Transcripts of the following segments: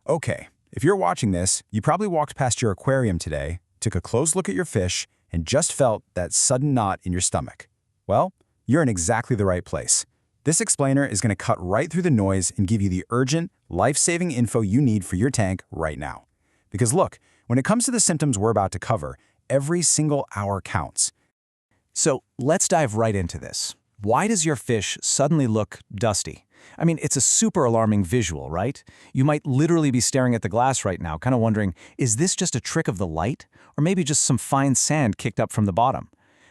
Okay, if you're watching this, you probably walked past your aquarium today, took a close look at your fish, and just felt that sudden knot in your stomach. Well, you're in exactly the right place. This explainer is going to cut right through the noise and give you the urgent, life-saving info you need for your tank right now. Because look, when it comes to the symptoms we're about to cover, every single hour counts. So let's dive right into this. Why does your fish suddenly look dusty? I mean, it's a super alarming visual, right? You might literally be staring at the glass right now, kind of wondering, is this just a trick of the light? Or maybe just some fine sand kicked up from the bottom?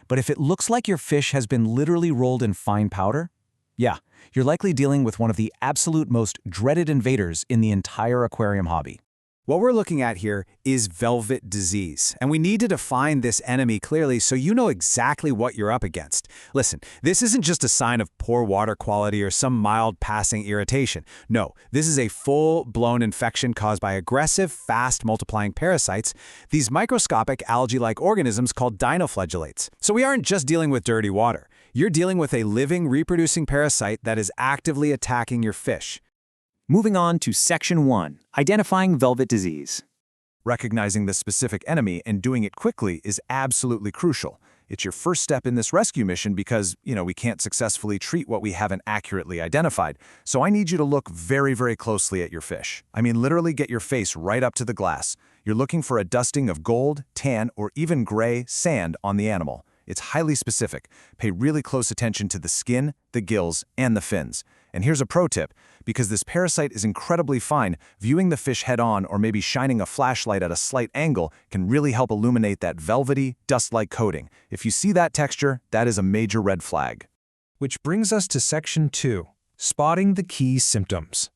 But if it looks like your fish has been literally rolled in fine powder, yeah, you're likely dealing with one of the absolute most dreaded invaders in the entire aquarium hobby. What we're looking at here is velvet disease, and we need to define this enemy clearly so you know exactly what you're up against. Listen, this isn't just a sign of poor water quality or some mild passing irritation. No, this is a full-blown infection caused by aggressive, fast-multiplying parasites, these microscopic algae-like organisms called dinoflagellates. So we aren't just dealing with dirty water. You're dealing with a living, reproducing parasite that is actively attacking your fish. Moving on to Section 1, Identifying Velvet Disease. Recognizing the specific enemy and doing it quickly is absolutely crucial. It's your first step in this rescue mission because, we can't successfully treat what we haven't accurately identified. So I need you to look very, very closely at your fish. I mean, literally get your face right up to the glass. You're looking for a dusting of gold, tan, or even gray sand on the animal. It's highly specific. Pay really close attention to the skin, the gills, and the fins. And here's a pro tip. Because this parasite is incredibly fine, viewing the fish head-on or maybe shining a flashlight at a slight angle can really help illuminate that velvety, dust-like coating. If you see that texture, that is a major red flag. Which brings us to Section 2, Spotting the Key Symptoms.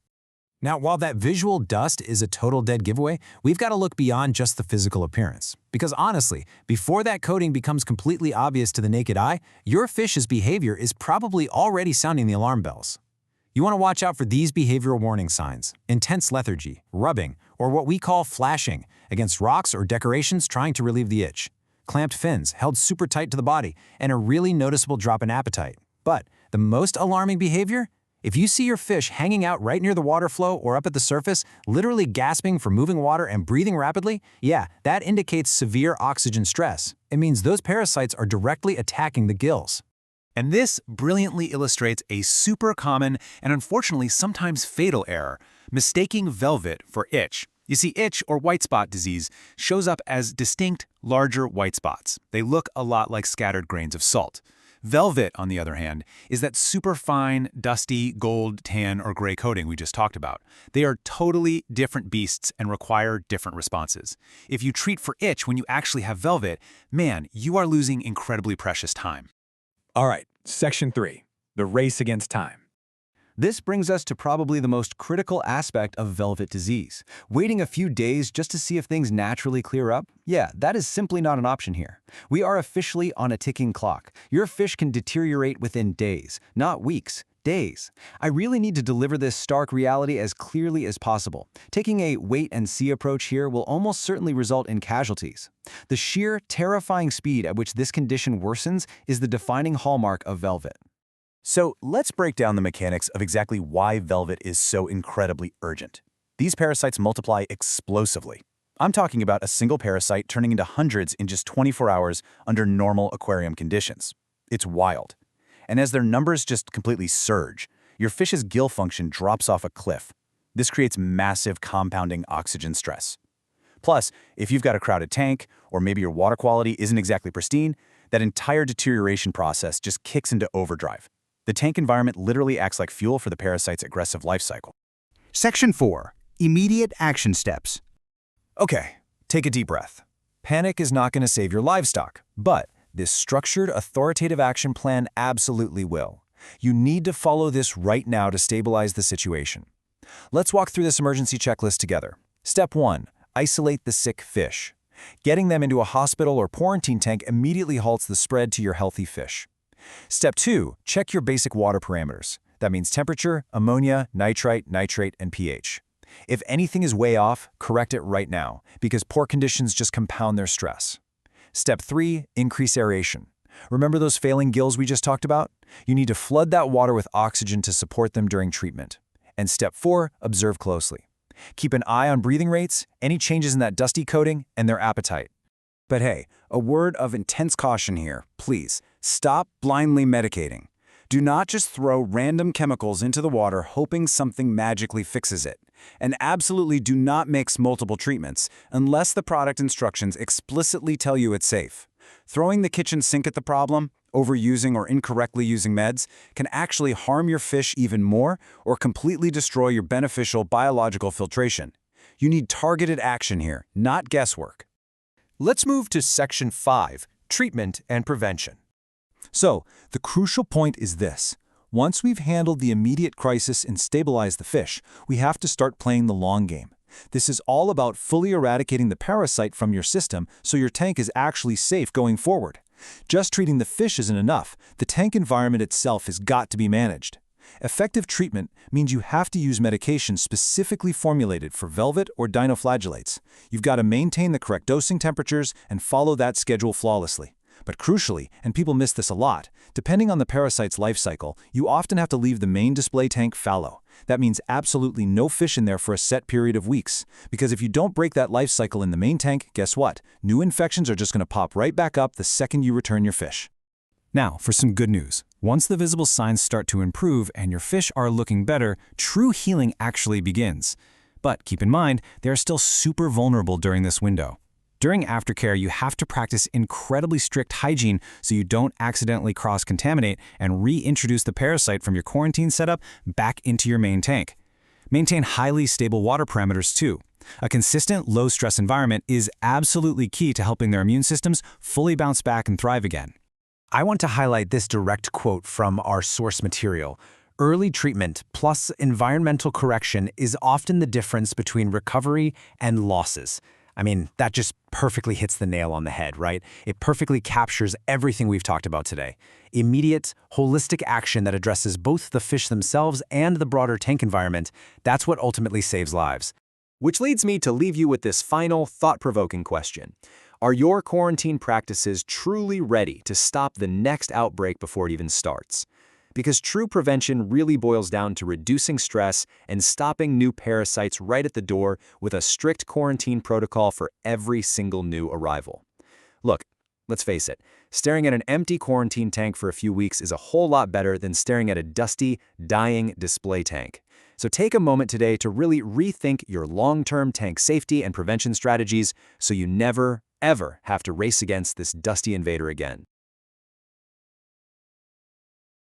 Now, while that visual dust is a total dead giveaway, we've got to look beyond just the physical appearance. Because honestly, before that coating becomes completely obvious to the naked eye, your fish's behavior is probably already sounding the alarm bells. You want to watch out for these behavioral warning signs: intense lethargy, rubbing, or what we call flashing against rocks or decorations trying to relieve the itch, clamped fins held super tight to the body, and a really noticeable drop in appetite. But the most alarming behavior? If you see your fish hanging out right near the water flow or up at the surface, literally gasping for moving water and breathing rapidly, yeah, that indicates severe oxygen stress. It means those parasites are directly attacking the gills. And this brilliantly illustrates a super common and unfortunately sometimes fatal error, mistaking velvet for itch. You see, itch or white spot disease shows up as distinct, larger white spots. They look a lot like scattered grains of salt. Velvet, on the other hand, is that super fine, dusty, gold, tan, or gray coating we just talked about. They are totally different beasts and require different responses. If you treat for itch when you actually have velvet, man, you are losing incredibly precious time. All right, Section 3, The Race Against Time. This brings us to probably the most critical aspect of velvet disease. Waiting a few days just to see if things naturally clear up? Yeah, that is simply not an option here. We are officially on a ticking clock. Your fish can deteriorate within days, not weeks. Days. I really need to deliver this stark reality as clearly as possible. Taking a wait-and-see approach here will almost certainly result in casualties. The sheer, terrifying speed at which this condition worsens is the defining hallmark of velvet. So let's break down the mechanics of exactly why velvet is so incredibly urgent. These parasites multiply explosively. I'm talking about a single parasite turning into hundreds in just 24 hours under normal aquarium conditions. It's wild. And as their numbers just completely surge, your fish's gill function drops off a cliff. This creates massive compounding oxygen stress. Plus, if you've got a crowded tank, or maybe your water quality isn't exactly pristine, that entire deterioration process just kicks into overdrive. The tank environment literally acts like fuel for the parasite's aggressive life cycle. Section 4. Immediate Action Steps. Okay, take a deep breath. Panic is not going to save your livestock, but this structured, authoritative action plan absolutely will. You need to follow this right now to stabilize the situation. Let's walk through this emergency checklist together. Step 1. Isolate the sick fish. Getting them into a hospital or quarantine tank immediately halts the spread to your healthy fish. Step 2. Check your basic water parameters. That means temperature, ammonia, nitrite, nitrate, and pH. If anything is way off, correct it right now, because poor conditions just compound their stress. Step 3. Increase aeration. Remember those failing gills we just talked about? You need to flood that water with oxygen to support them during treatment. And Step 4. Observe closely. Keep an eye on breathing rates, any changes in that dusty coating, and their appetite. But hey, a word of intense caution here, please. Stop blindly medicating. Do not just throw random chemicals into the water hoping something magically fixes it. And absolutely do not mix multiple treatments unless the product instructions explicitly tell you it's safe. Throwing the kitchen sink at the problem, overusing or incorrectly using meds, can actually harm your fish even more or completely destroy your beneficial biological filtration. You need targeted action here, not guesswork. Let's move to Section 5, Treatment and Prevention. So, the crucial point is this. Once we've handled the immediate crisis and stabilized the fish, we have to start playing the long game. This is all about fully eradicating the parasite from your system so your tank is actually safe going forward. Just treating the fish isn't enough. The tank environment itself has got to be managed. Effective treatment means you have to use medication specifically formulated for velvet or dinoflagellates. You've got to maintain the correct dosing temperatures and follow that schedule flawlessly. But crucially, and people miss this a lot, depending on the parasite's life cycle, you often have to leave the main display tank fallow. That means absolutely no fish in there for a set period of weeks. Because if you don't break that life cycle in the main tank, guess what? New infections are just going to pop right back up the second you return your fish. Now, for some good news. Once the visible signs start to improve and your fish are looking better, true healing actually begins. But keep in mind, they are still super vulnerable during this window. During aftercare, you have to practice incredibly strict hygiene so you don't accidentally cross-contaminate and reintroduce the parasite from your quarantine setup back into your main tank. Maintain highly stable water parameters too. A consistent, low-stress environment is absolutely key to helping their immune systems fully bounce back and thrive again. I want to highlight this direct quote from our source material. Early treatment plus environmental correction is often the difference between recovery and losses. I mean, that just perfectly hits the nail on the head, right? It perfectly captures everything we've talked about today. Immediate, holistic action that addresses both the fish themselves and the broader tank environment, that's what ultimately saves lives. Which leads me to leave you with this final, thought-provoking question. Are your quarantine practices truly ready to stop the next outbreak before it even starts? Because true prevention really boils down to reducing stress and stopping new parasites right at the door with a strict quarantine protocol for every single new arrival. Look, let's face it, staring at an empty quarantine tank for a few weeks is a whole lot better than staring at a dusty, dying display tank. So take a moment today to really rethink your long-term tank safety and prevention strategies so you never, ever have to race against this dusty invader again.